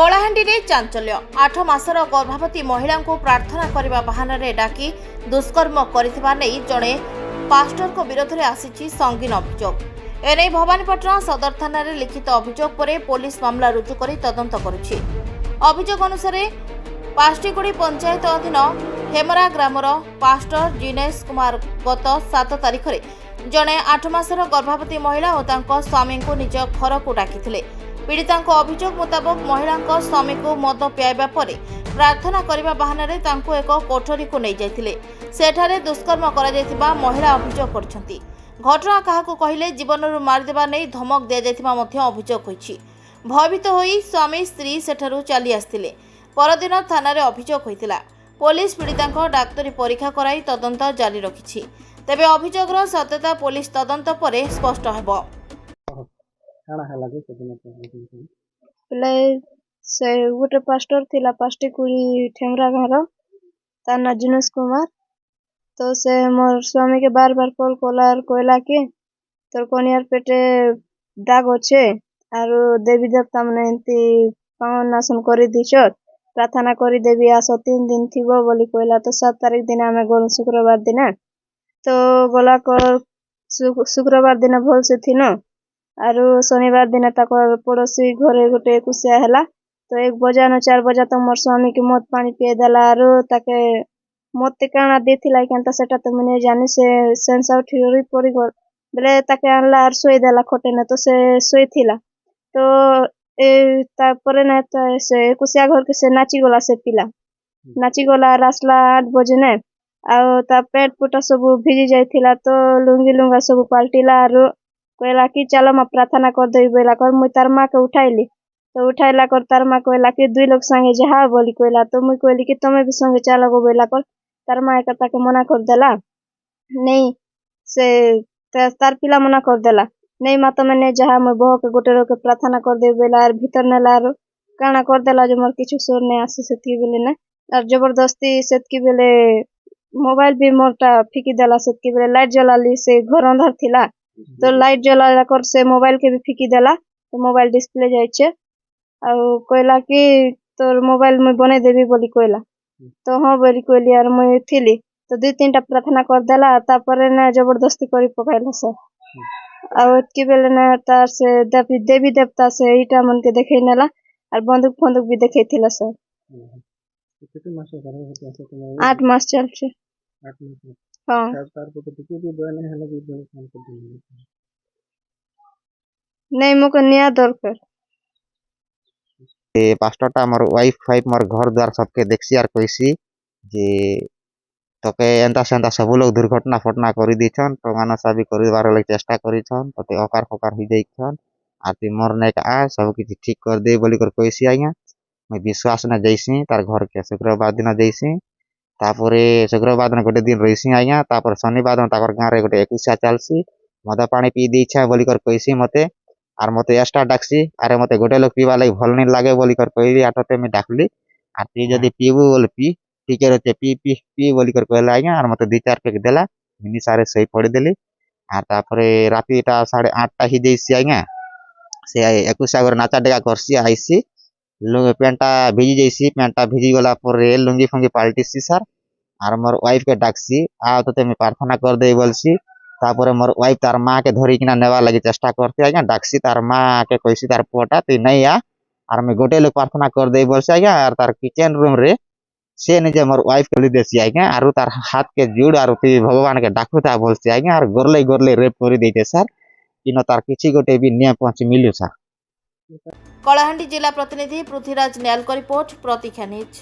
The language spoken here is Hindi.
कलाहांडी चांचल्य 8 मासर गर्भवती महिला को प्रार्थना करने बहाना डाकी दुष्कर्म करिथिबा नै जणे पास्टर को विरोध में आसी संगीन अभियोग। एने भवानीपाटना सदर थाना रे लिखित अभियोग पर पुलिस मामला रुजु कर तदंत करुछि। अभियोग अनुसार पास्टीगुड़ी पंचायत अधीन हेमरा ग्रामर पास्टर जिनेश कुमार गत 7 तारिख में जणे 8 मासर गर्भवती महिला और तांको स्वामी को निज घर को डाकिथिले। पीड़िता अभियोग मुताबक महिला स्वामी को मद पियाइबा परे प्रार्थना करने बहाना एक कोठरी को नहीं जाइथिले। सेठारे दुष्कर्म करा जायथिबा महिला अभियोग करछंती। घटना काहाकू कहिले जीवन मारिदेबा नै धमक दिया जायथिबा मध्य अभियोग होईछि। भयभीत होई स्वामी स्त्री सेठारु चली आस्थिले। परदिन थाना रे अभियोग होइतिला। पुलिस पीड़िता डाक्तरी परीक्षा कराई तदंत जारी रखिछि। तेबे अभियोगर सत्यता पुलिस तदंत परे स्पष्ट हेबो। से गोटे पास्टर थिला पास्टीकुड़ी ठेमरा घर तार ना जिनेश कुमार। तो से मोर स्वामी के बार बार कॉल कलार कहला कि तोर कनियार पेटे दाग अच्छे आरो देवी देवता माने एंती पावन नाशन करी दिछ प्रार्थना करी देवी आस 3 दिन थिबो बोली कहला। तो 7 तारीख दिन आमे गल शुक्रवार दिन तो गला कर शुक्रवार दिन भल से थिनो आरो शनिवार दिन तक पड़ोसी घरे गोटे कुसिया हैला। तो 1 बजा न 4 बजा तक मोर स्वामी के मत पानी पिए देला आरो ताके मत काना देथिला केनता सेटा तो मने जानि से सेंस आउट हिरी पड़ी गल बेले ताके आनला आर सोई देला खटे न तो से सोई थिला। तो ए तापरे न तो से कुसिया घर के से नाची गला से पिला नाची गला रासला 8 बजे ने आ ता पेट पुटा सब भिजी जाइथिला। तो लुंगी लुंगा सब पाल्टिला आरो कहला कि चलो मैं प्रार्थना कर देबी बोला कर मुई तार माँ के उठाइली। तो उठाइला कर तार माँ कहला कि 2 लोग संगे जहा बोली कहला। तो मुई कहली कि तमे भी संगे चलो गो बोला कर तार माँ एक ताके मना कर देला नहीं से तार पिला मना कर देला नहीं माँ तमे ने जहा मुई बह के गोटे लोग के प्रार्थना कर देबी बोला आर भीतर नेला आरो काना कर देला जो मोर किछु सोर ने आसे सेतकी बेले ने आर जबरदस्ती सेतकी बेले मोबाइल भी मोरटा फिकी देला। सेतकी बेले लाइट जलाली से घर अंधार थिला तो लाइट जला कर से मोबाइल के भी फिकी देला। तो मोबाइल डिस्प्ले जाइछे आ कहला कि तोर मोबाइल में बने देबी बोली कहला। तो हां बोली कहली यार मैं थिली तो 2-3 टा प्रार्थना कर देला तापर ना जबरदस्ती करी पकाइला से आ की बेले ना तार से देवी देवता से ईटा मन के देखै नेला और बंदूक भी देखैथिला सर। कितने मास का 8 मास चल छे 8 मास हां तार को तो किसी भी बने हला भी काम कर दिले नहीं मोके न्याय दरकार ए पास्टरटा मोर वाइफ मोर घर द्वार सबके देखसी आर कहसी जे तके एंता सेंता सब लोग दुर्घटना फटना करी दिछन तो मानसा भी करबार लग चेष्टा करिछन तते अकार फकार ही जाइछन आ ती मोर ने का सब किछ ठीक कर दे बोली कर कहसी। आज्ञा मैं विश्वास न जैसी तार घर के शुक्रवार दिन जैसी तापरे शुक्रवार दिन गोटे दिन रहीसी। आज्ञा तापर शनिवार दिन ताकर गाँव रे गोटे 21 चलसी मद पानी पी देइछा बोली कर कहसी मते आर मते एक्स्ट्रा डाकसी अरे मते गोटे लोग पीवा लगी भल नहीं लागे बोली कर कहली आटते मैं डाकली आर ती जदी पीबू बोल पी टिके रहते पी पी पी बोली कर कहला। आज्ञा आर मते 2-4 पेक देला मिनी सारे सही पड़ी देली आर तापरे रातीटा 8:30 ही देइसी। आज्ञा से 21 घर नाचा डेगा करसी आइसी पेंटा भिजी जाइसी पेंटा भिजी गला पर लुंगी फुंगी पाल्टीसी सर आर मोर वाइफ के डाकसी आ तते मैं प्रार्थना कर दे बोलसी तापर मोर वाइफ तार माँ के धरी किना नेवा लगी चेष्टा करती। आज्ञा डाकसी तार माँ के कहसी तार पुआटा तु नहीं आ आर मैं गोटे लोग प्रार्थना कर दे बोलसी। आज्ञा आर तार किचन रूम रे से निजे मोर वाइफ के ली देसी। आज्ञा आर तार हाथ के जुड़ आर ती भगवान के डाकुता बोलसी। आज्ञा आर गोरले रेप करी देते सर किनो तार किछि गोटे भी न्याय पहुंच मिलु सर। कलाहांडी जिला प्रतिनिधि पृथ्वीराज न्याल को रिपोर्ट प्रतीक्षा न्यूज।